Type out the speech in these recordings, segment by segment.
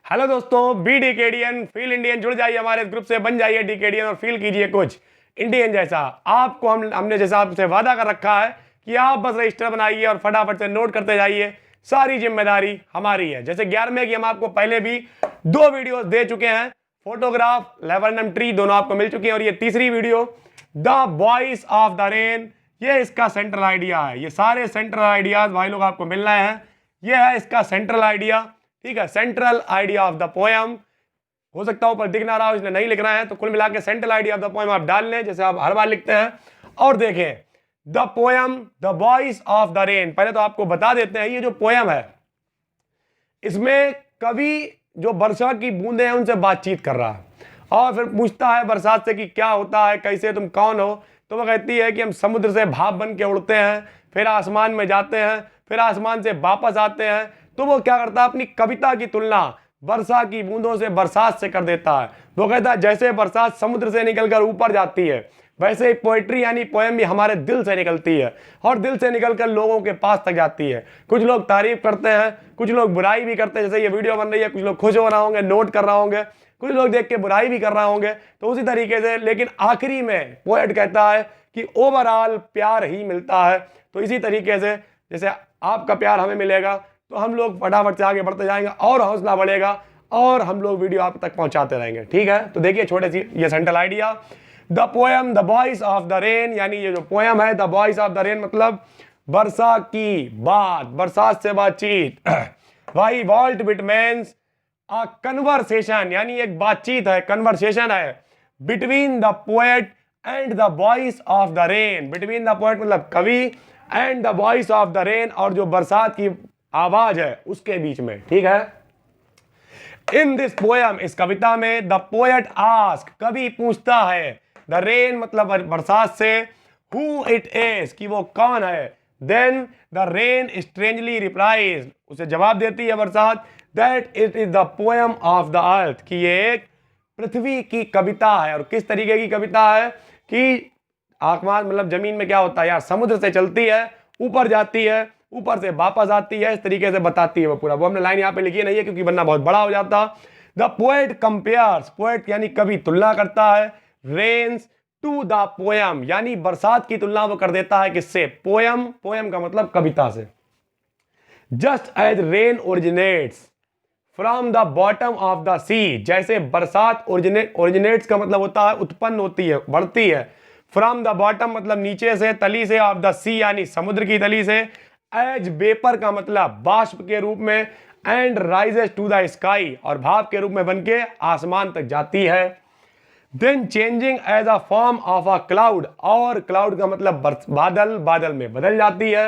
Hello दोस्तों, B डीकेडियन feel Indian जुड़ जाइए हमारे ग्रुप से, बन जाइए डीकेडियन और फील कीजिए कुछ इंडियन जैसा। आपको हमने जैसा आपसे वादा कर रखा है कि आप बस रजिस्टर बनाइए और फटाफट से नोट करते जाइए। सारी जिम्मेदारी हमारी है। जैसे 11वें की हम आपको पहले भी 2 वीडियो दे चुके हैं, फोटोग्राफ, लेबरनम ट्री, दोनों आपको मिल चुकी हैं। और ये तीसरी video the voice of the rain, ये इसका सेंट्रल आइडिया है। ये सारे सेंट्रल आइडियाज भाई लोग आपको मिल रहे हैं। ये है इसका सेंट्रल आइडिया, ठीक है, central idea of the poem. हो सकता है ऊपर दिख ना रहा हो इसलिए नहीं लिख रहा है, तो कुल मिला के central idea of the poem आप डाल लें जैसे आप हर बार लिखते हैं। और देखें the poem the voice of the rain. पहले तो आपको बता देते हैं, ये जो पोएम है इसमें कवि जो वर्षा की बूंदे हैं उनसे बातचीत कर रहा है और फिर पूछता है बरसात से कि क्या होता है, कैसे, तुम कौन हो। तो वह कहती है कि हम समुद्र से भाप बन के उड़ते हैं, फिर आसमान में जाते हैं, फिर आसमान से वापस आते हैं। तो वो क्या करता है, अपनी कविता की तुलना वर्षा की बूंदों से, बरसात से कर देता है। वो कहता है जैसे बरसात समुद्र से निकलकर ऊपर जाती है, वैसे ही पोएट्री यानी पोएम भी हमारे दिल से निकलती है और दिल से निकलकर लोगों के पास तक जाती है। कुछ लोग तारीफ करते हैं, कुछ लोग बुराई भी करते हैं। जैसे ये वीडियो बन रही है, कुछ लोग खुश हो रहे होंगे, नोट कर रहे होंगे, कुछ लोग देख के बुराई भी कर रहे होंगे। तो उसी तरीके से लेकिन आखिरी में पोएट कहता है कि ओवरऑल प्यार ही मिलता है। तो इसी तरीके से जैसे आपका प्यार हमें मिलेगा तो हम लोग फटाफट से आगे बढ़ते जाएंगे और हौसला बढ़ेगा और हम लोग वीडियो आप तक पहुंचाते रहेंगे, ठीक है। तो देखिए छोटे सी ये central idea, the poem the voice of the rain, यानी ये जो पोएम है the voice of the rain मतलब वर्षा की बात, बरसात से बातचीत। वाई वॉल्ट बिटमेंस अ कन्वर्सेशन, यानी एक बातचीत है, कन्वर्सेशन है between the poet and the voice of the rain. Between the poet मतलब कवि and the voice of the rain, और जो बरसात की आवाज है उसके बीच में, ठीक है। इन दिस पोएम, इस कविता में द पोएट आस्क, कवि पूछता है, द रेन मतलब बरसात से, हु इट इज, कि वो कौन है। Then the rain strangely replies, उसे जवाब देती है बरसात, that it is the poem of the earth, कि ये एक पृथ्वी की कविता है। और किस तरीके की कविता है कि आसमान मतलब जमीन में क्या होता है यार, समुद्र से चलती है, ऊपर जाती है, ऊपर से वापस आती है, इस तरीके से बताती है वो पूरा। वो हमने लाइन यहाँ पे लिखी नहीं है क्योंकि वरना बहुत बड़ा हो जाता। द पोएट कंपेयर्स, पोएट यानी कवि तुलना करता है, रेन्स टू द पोएम, यानी बरसात की तुलना वो कर देता है किससे, पोएम, पोएम का मतलब कविता से। Just as rain originates from the bottom of the sea, जैसे बरसात ओरिजिनेट्स का मतलब होता है उत्पन्न होती है, बढ़ती है। फ्रॉम द बॉटम मतलब नीचे से, तली से, ऑफ द सी यानी समुद्र की तली से। एज वेपर का मतलब बाष्प के रूप में, and rises to the sky, और भाप के रूप में बनके आसमान तक जाती है। Then changing as a form of a cloud, और क्लाउड का मतलब बादल, बादल में बदल जाती है।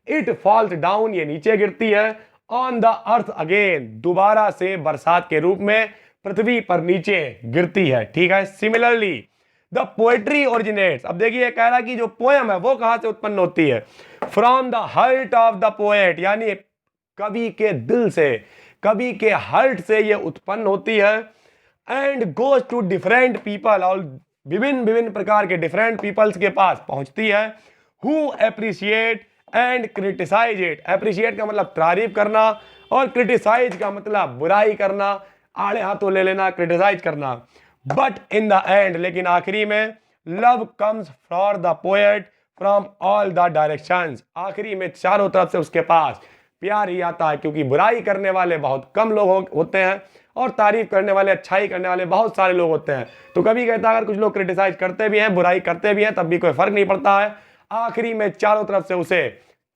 इट फॉल्स डाउन, ये नीचे गिरती है। ऑन द अर्थ अगेन, दोबारा से बरसात के रूप में पृथ्वी पर नीचे गिरती है, ठीक है। सिमिलरली द पोएट्री ओरिजिनेट्स, अब देखिए कह रहा कि जो पोएम है वो कहां से उत्पन्न होती है, from the heart of the poet, यानी कवि के दिल से, कवि के हार्ट से ये उत्पन्न होती है। And goes to different people, और विभिन्न विभिन्न प्रकार के डिफरेंट पीपल्स के पास पहुंचती है। Who appreciate and criticise it, appreciate का मतलब तारीफ करना और क्रिटिसाइज का मतलब बुराई करना, आड़े हाथों ले लेना, क्रिटिसाइज करना। बट इन द एंड, लेकिन आखिरी में, love comes for the poet from all the directions, आखिरी में चारों तरफ से उसके पास प्यार ही आता है, क्योंकि बुराई करने वाले बहुत कम लोग होते हैं और तारीफ करने वाले, अच्छाई करने वाले बहुत सारे लोग होते हैं। तो कभी कहता है अगर कुछ लोग क्रिटिसाइज करते भी हैं, बुराई करते भी हैं, तब भी कोई फर्क नहीं पड़ता है, आखिरी में चारों तरफ से उसे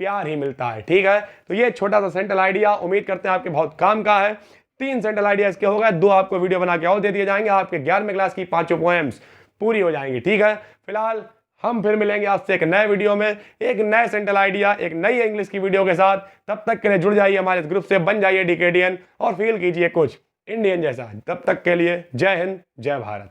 प्यार ही मिलता है, ठीक है। तो ये छोटा सा सेंट्रल आइडिया उम्मीद करते हैं आपके बहुत काम का है। 3 सेंट्रल आइडिया इसके हो गए, 2 आपको वीडियो बना के और दे दिए जाएंगे, आपके 11वीं क्लास की 5 पोएम्स पूरी हो जाएंगी, ठीक है। फिलहाल हम फिर मिलेंगे आपसे एक नए वीडियो में, एक नए सेंट्रल आइडिया, एक नई इंग्लिश की वीडियो के साथ। तब तक के लिए जुड़ जाइए हमारे इस ग्रुप से, बन जाइए डीकेडियन और फील कीजिए कुछ इंडियन जैसा। तब तक के लिए जय हिंद, जय भारत।